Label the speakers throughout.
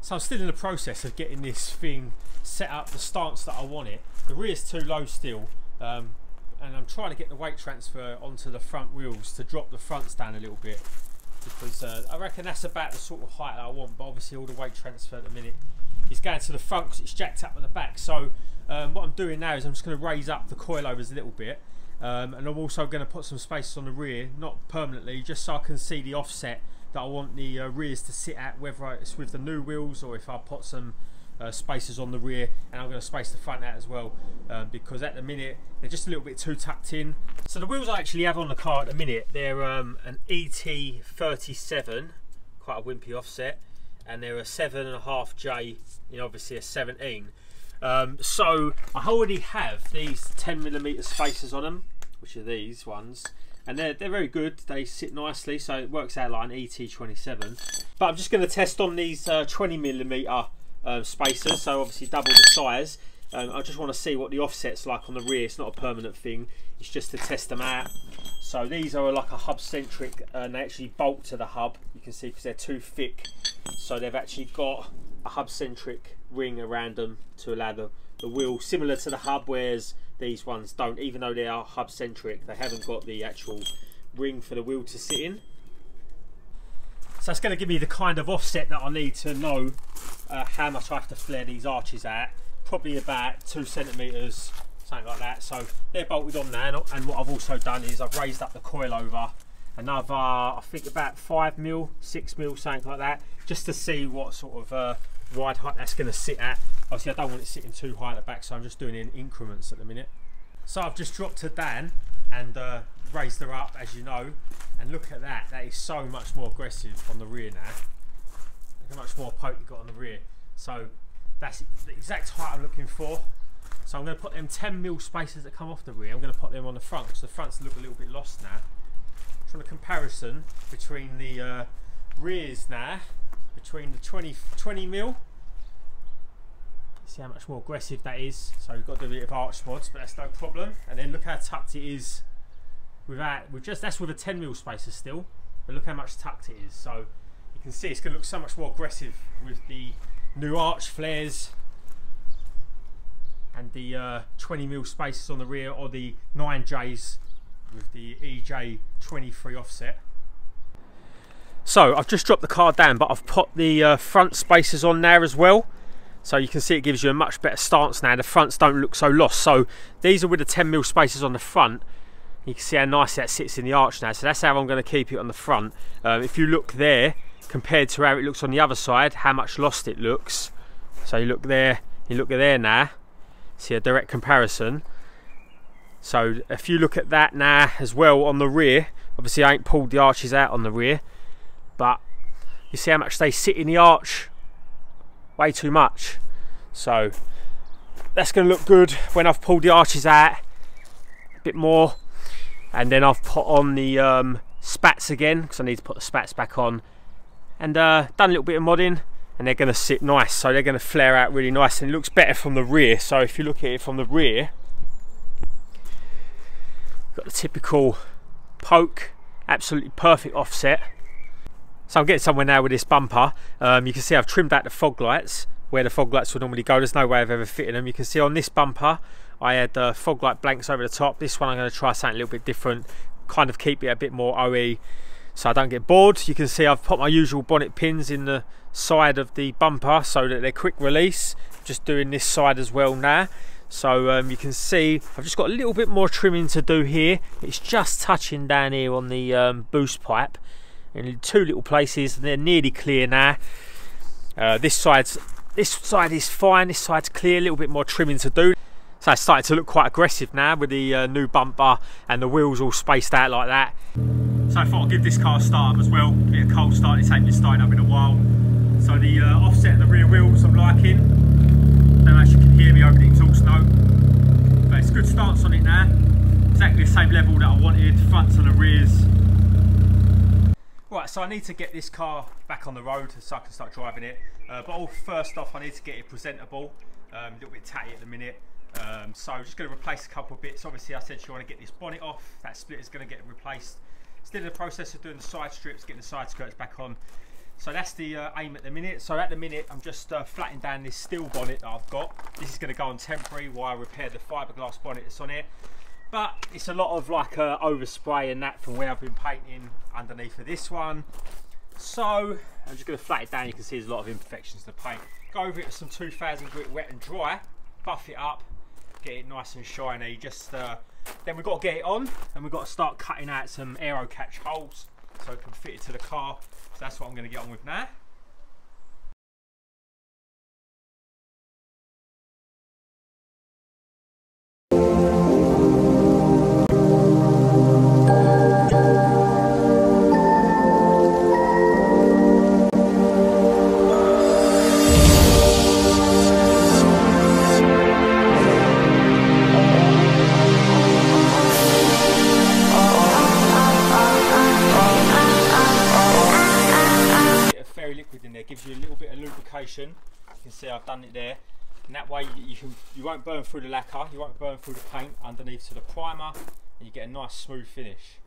Speaker 1: So I'm still in the process of getting this thing set up the stance that I want it. The rear's too low still, and I'm trying to get the weight transfer onto the front wheels to drop the fronts down a little bit, because I reckon that's about the sort of height that I want, but obviously all the weight transfer at the minute is going to the front because it's jacked up at the back. So what I'm doing now is I'm just going to raise up the coilovers a little bit, and I'm also going to put some spaces on the rear, not permanently, just so I can see the offset that I want the rears to sit at, whether it's with the new wheels or if I put some spaces on the rear, and I'm going to space the front out as well, because at the minute they're just a little bit too tucked in. So the wheels I actually have on the car at the minute, they're an ET37, quite a wimpy offset, and they're a 7.5J in obviously a 17. So I already have these 10mm spacers on them, which are these ones, and they're very good. They sit nicely, so it works out like an ET27. But I'm just going to test on these 20mm spacers, so obviously double the size. I just want to see what the offset's like on the rear. It's not a permanent thing, it's just to test them out. So these are like a hub centric, and they actually bolt to the hub, you can see, because they're too thick. So they've actually got a hub centric ring around them to allow the wheel similar to the hub, whereas these ones don't. Even though they are hub centric, they haven't got the actual ring for the wheel to sit in. So it's going to give me the kind of offset that I need to know how much I have to flare these arches at. Probably about 2 centimetres, something like that. So they're bolted on now, and what I've also done is I've raised up the coilover another, I think about 5mm, 6mm, something like that, just to see what sort of ride height that's going to sit at. Obviously I don't want it sitting too high at the back, so I'm just doing it in increments at the minute. So I've just dropped her down and raised her up, as you know, and look at that, that is so much more aggressive on the rear now. Look how much more poke you've got on the rear. So that's the exact height I'm looking for. So I'm going to put them 10mm spacers that come off the rear, I'm going to put them on the front, because the fronts look a little bit lost now. From a comparison between the rears now, between the 20mm, see how much more aggressive that is. So we've got to do a bit of arch mods, but that's no problem. And then look how tucked it is without, that's with a 10mm spacer still, but look how much tucked it is. So you can see it's going to look so much more aggressive with the new arch flares and the 20mm spacers on the rear, or the 9Js with the EJ23 offset. So I've just dropped the car down, but I've put the front spacers on there as well, so you can see it gives you a much better stance now. The fronts don't look so lost. So these are with the 10mm spacers on the front. You can see how nice that sits in the arch now, so that's how I'm going to keep it on the front. If you look there compared to how it looks on the other side, how much lost it looks. So you look there, you look there now, see a direct comparison. So if you look at that now as well on the rear, obviously I ain't pulled the arches out on the rear, but you see how much they sit in the arch, way too much. So that's going to look good when I've pulled the arches out a bit more, and then I've put on the spats again, because I need to put the spats back on, and done a little bit of modding, and they're going to sit nice. So they're going to flare out really nice, and it looks better from the rear. So if you look at it from the rear, got the typical poke, absolutely perfect offset. So I'm getting somewhere now with this bumper. You can see I've trimmed out the fog lights where the fog lights would normally go. There's no way of ever fitting them. You can see on this bumper I had fog light blanks over the top. This one I'm going to try something a little bit different, kind of keep it a bit more OE so I don't get bored. You can see I've put my usual bonnet pins in the side of the bumper so that they're quick release. Just doing this side as well now. So you can see I've just got a little bit more trimming to do here. It's just touching down here on the boost pipe in 2 little places, and they're nearly clear now. This side is fine, this side's clear, a little bit more trimming to do. So it's starting to look quite aggressive now with the new bumper and the wheels all spaced out like that. So I thought I'd give this car a start up as well, a bit of cold start, it's ain't been starting up in a while. So the offset of the rear wheels I'm liking. Don't know if you can hear me over the exhaust note, but it's a good stance on it now. Exactly the same level that I wanted, fronts and the rears. Right, so I need to get this car back on the road so I can start driving it. But first off, I need to get it presentable. A little bit tatty at the minute. So I'm just going to replace a couple of bits. Obviously I said you want to get this bonnet off, that split is going to get replaced. Still in the process of doing the side strips, getting the side skirts back on. So that's the aim at the minute. So at the minute I'm just flattening down this steel bonnet that I've got. This is going to go on temporary while I repair the fiberglass bonnet that's on it. But it's a lot of like overspray and that from where I've been painting underneath for this one. So I'm just going to flat it down. You can see there's a lot of imperfections in the paint. Go over it with some 2000 grit wet and dry, buff it up, get it nice and shiny. Just then we've got to get it on, and we've got to start cutting out some aero catch holes so it can fit it to the car. So that's what I'm going to get on with now. Gives you a little bit of lubrication. You can see I've done it there, and that way you won't burn through the lacquer, you won't burn through the paint underneath to the primer, and you get a nice smooth finish.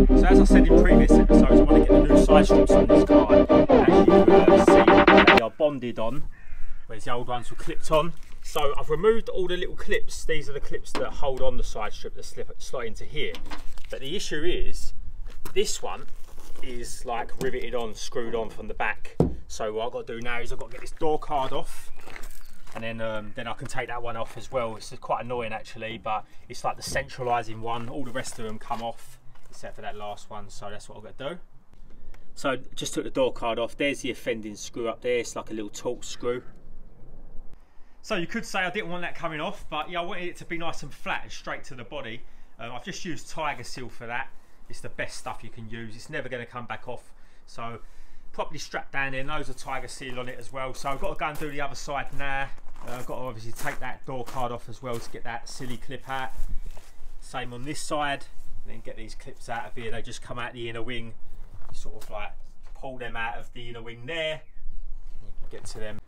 Speaker 1: So as I said in previous episodes, I want to get the new side strips on this car. As you can see, they are bonded on, whereas the old ones were clipped on. So I've removed all the little clips. These are the clips that hold on the side strip that slot into here. But the issue is, this one is like riveted on, screwed on from the back. So what I've got to do now is I've got to get this door card off. And then I can take that one off as well. It's quite annoying actually, but it's like the centralising one. All the rest of them come off except for that last one, so that's what I've got to do. So just took the door card off. There's the offending screw up there. It's like a little torque screw. So you could say I didn't want that coming off, but yeah, I wanted it to be nice and flat and straight to the body. I've just used Tiger Seal for that. It's the best stuff you can use. It's never going to come back off. So properly strapped down there. Loads of Tiger Seal on it as well. So I've got to go and do the other side now. I've got to obviously take that door card off as well to get that silly clip out. Same on this side, and then get these clips out of here. They just come out the inner wing. You sort of like pull them out of the inner wing there. You can get to them.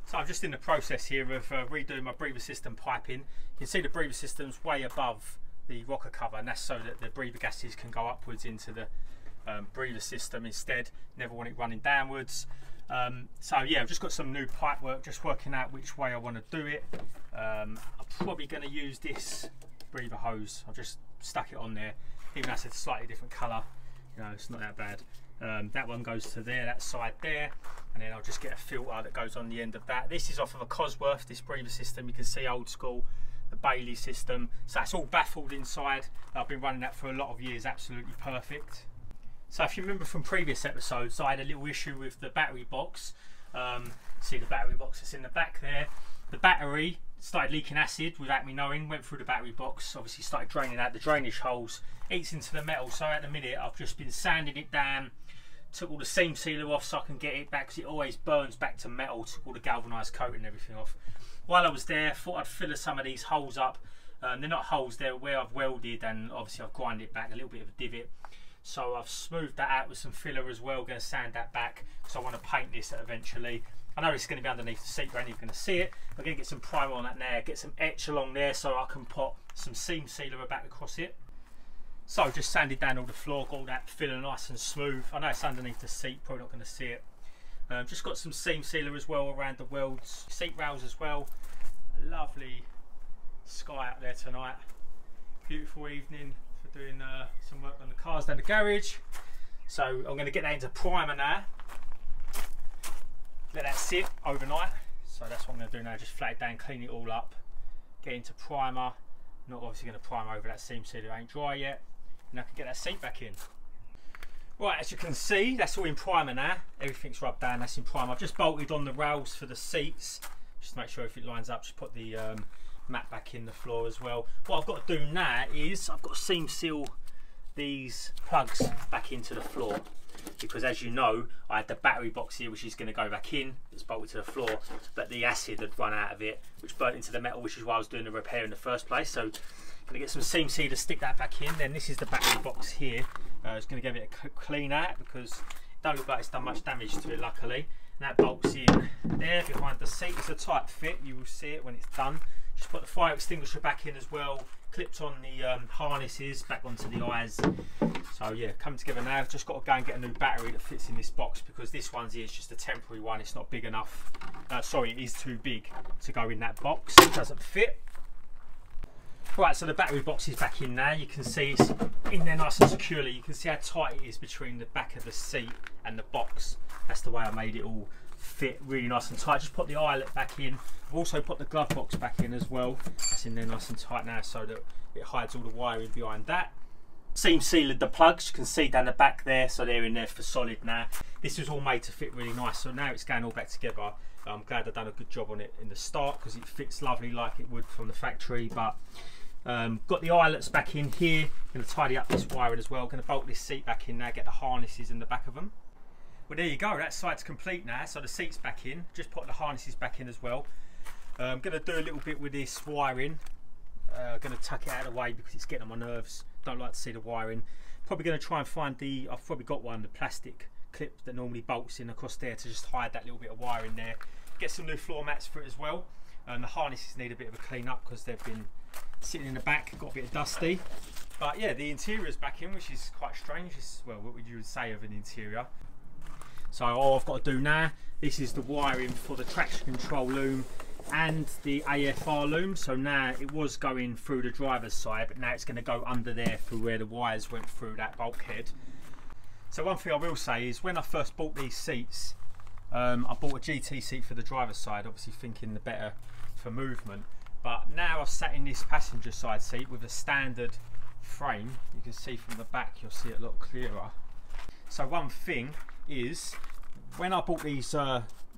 Speaker 1: So I'm just in the process here of redoing my breather system piping. You can see the breather system's way above the rocker cover, and that's so that the breather gases can go upwards into the breather system instead. Never want it running downwards. So yeah, I've just got some new pipe work, just working out which way I want to do it. I'm probably going to use this breather hose. I've just stuck it on there, even though it's a slightly different colour. You know, it's not that bad. That one goes to there, that side there, and then I'll just get a filter that goes on the end of that. This is off of a Cosworth, this breather system. You can see old school, the Bailey system. So it's all baffled inside. I've been running that for a lot of years, absolutely perfect. So if you remember from previous episodes, I had a little issue with the battery box. See the battery box that's in the back there. The battery started leaking acid without me knowing, went through the battery box, obviously started draining out the drainage holes, eats into the metal. So at the minute I've just been sanding it down, took all the seam sealer off so I can get it back, because it always burns back to metal, took all the galvanised coating and everything off. While I was there, I thought I'd fill some of these holes up. They're not holes, they're where I've welded, and obviously I've grinded it back, a little bit of a divot. So I've smoothed that out with some filler as well, going to sand that back, because I want to paint this eventually. I know it's going to be underneath the seat, you're only going to see it. I'm going to get some primer on that now, get some etch along there so I can put some seam sealer back across it. So I've just sanded down all the floor, got all that filler nice and smooth. I know it's underneath the seat, probably not going to see it. Just got some seam sealer as well around the welds, seat rails as well. A lovely sky out there tonight. Beautiful evening for doing some work on the cars down the garage. So I'm going to get that into primer now. Let that sit overnight. So that's what I'm going to do now, just flat it down, clean it all up, get into primer. Not obviously going to prime over that seam sealer, it ain't dry yet, and I can get that seat back in. Right, as you can see, that's all in primer now. Everything's rubbed down, that's in primer. I've just bolted on the rails for the seats, just to make sure everything lines up. Just put the mat back in the floor as well. What I've got to do now is, I've got to seam seal these plugs back into the floor, because as you know, I had the battery box here which is going to go back in, it's bolted to the floor, but the acid had run out of it which burnt into the metal, which is why I was doing the repair in the first place. So I'm going to get some seam sealer to stick that back in. Then this is the battery box here. It's going to give it a clean out because it don't look like it's done much damage to it, luckily. And that bolts in there behind the seat. It's a tight fit, you will see it when it's done. Just put the fire extinguisher back in as well, clipped on the harnesses back onto the eyes. So yeah, coming together now. I've just got to go and get a new battery that fits in this box, because this one's here is just a temporary one. It's not big enough. Sorry, it is too big to go in that box. It doesn't fit. Right, so the battery box is back in now. You can see it's in there nice and securely. You can see how tight it is between the back of the seat and the box. That's the way I made it all fit really nice and tight. Just put the eyelet back in. I've also put the glove box back in as well. That's in there nice and tight now, so that it hides all the wiring behind that. Seam sealed the plugs, you can see down the back there, so they're in there for solid now. This was all made to fit really nice, so now it's going all back together. I'm glad I've done a good job on it in the start, because it fits lovely like it would from the factory. But got the eyelets back in here. Going to tidy up this wiring as well. Going to bolt this seat back in now, get the harnesses in the back of them. Well, there you go, that side's complete now, so the seat's back in. Just put the harnesses back in as well. I'm going to do a little bit with this wiring. Going to tuck it out of the way because it's getting on my nerves. Don't like to see the wiring. Probably going to try and find the, I've probably got one, the plastic clip that normally bolts in across there to just hide that little bit of wiring there. Get some new floor mats for it as well. The harnesses need a bit of a clean up because they've been sitting in the back, got a bit dusty. But yeah, the interior's back in, which is quite strange. It's, well, what would you say of an interior? So all I've got to do now, this is the wiring for the traction control loom and the AFR loom. So now it was going through the driver's side, but now it's going to go under there through where the wires went through that bulkhead. So one thing I will say is, when I first bought these seats, I bought a GT seat for the driver's side, obviously thinking the better for movement. But now I've sat in this passenger side seat with a standard frame. You can see from the back, you'll see it a lot clearer. So one thing is, when I bought these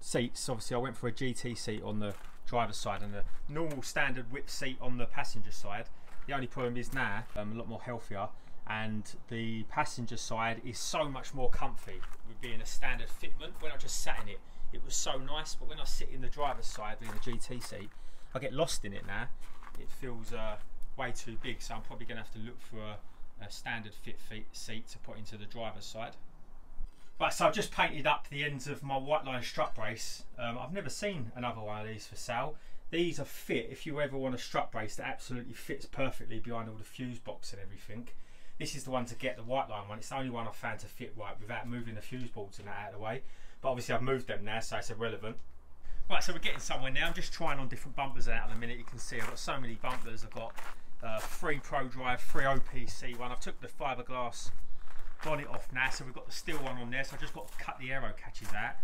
Speaker 1: seats, obviously I went for a GT seat on the driver's side and a normal standard width seat on the passenger side. The only problem is now a lot more healthier, and the passenger side is so much more comfy with being a standard fitment. When I just sat in it, it was so nice, but when I sit in the driver's side being a GT seat, I get lost in it now. It feels way too big, so I'm probably going to have to look for a standard fit seat to put into the driver's side. Right, so I've just painted up the ends of my white line strut brace. I've never seen another one of these for sale. These are fit if you ever want a strut brace that absolutely fits perfectly behind all the fuse box and everything. This is the one to get, the white line one. It's the only one I've found to fit right without moving the fuse boards and that out of the way. But obviously I've moved them now, so it's irrelevant. Right, so we're getting somewhere now. I'm just trying on different bumpers out in a minute. You can see I've got so many bumpers. I've got 3 Pro Drive, 3 OPC one. I've took the fiberglass bonnet off now, so we've got the steel one on there, so I've just got to cut the aero catches out.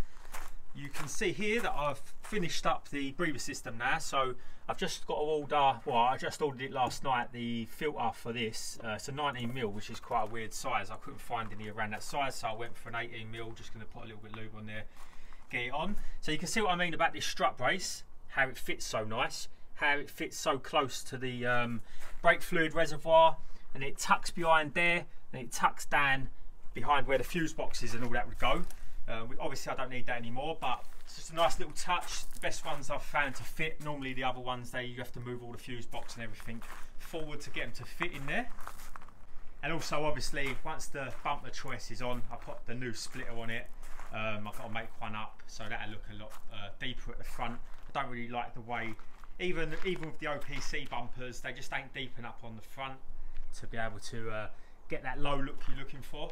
Speaker 1: You can see here that I've finished up the breather system now, so I've just got to order, well, I just ordered it last night, the filter for this. It's a 19mm, which is quite a weird size. I couldn't find any around that size, so I went for an 18mm. Just going to put a little bit of lube on there, get it on. So you can see what I mean about this strut brace, how it fits so nice, how it fits so close to the brake fluid reservoir, and it tucks behind there, and it tucks down behind where the fuse boxes and all that would go. Obviously I don't need that anymore, but it's just a nice little touch. The best ones I've found to fit. Normally the other ones, you have to move all the fuse box and everything forward to get them to fit in there. And also obviously once the bumper choice is on, I put the new splitter on it. I've got to make one up so that'll look a lot deeper at the front. I don't really like the way, even with the OPC bumpers, they just ain't deep enough on the front to be able to get that low look you're looking for.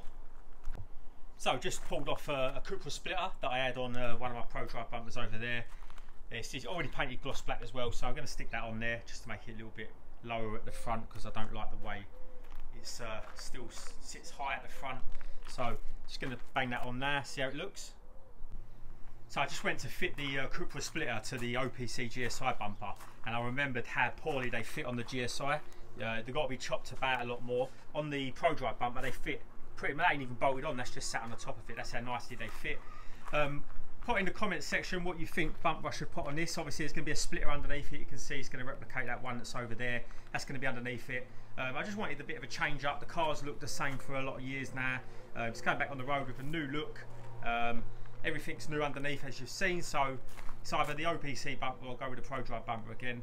Speaker 1: So just pulled off a Cupra splitter that I had on one of my Pro Drive bumpers over there. It's already painted gloss black as well, so I'm going to stick that on there just to make it a little bit lower at the front, because I don't like the way it still sits high at the front. So just going to bang that on there, see how it looks. So I just went to fit the Cupra splitter to the OPC GSI bumper, and I remembered how poorly they fit on the GSI. They've got to be chopped about a lot more. On the Pro Drive bumper they fit pretty much, they ain't even bolted on, that's just sat on the top of it. That's how nicely they fit. put in the comment section what you think bumper I should put on this. Obviously there's going to be a splitter underneath it. You can see it's going to replicate that one that's over there. That's going to be underneath it. I just wanted a bit of a change up. The cars look the same for a lot of years now. It's coming back on the road with a new look. Everything's new underneath, as you've seen, so it's either the OPC bumper or I'll go with the Pro Drive bumper again.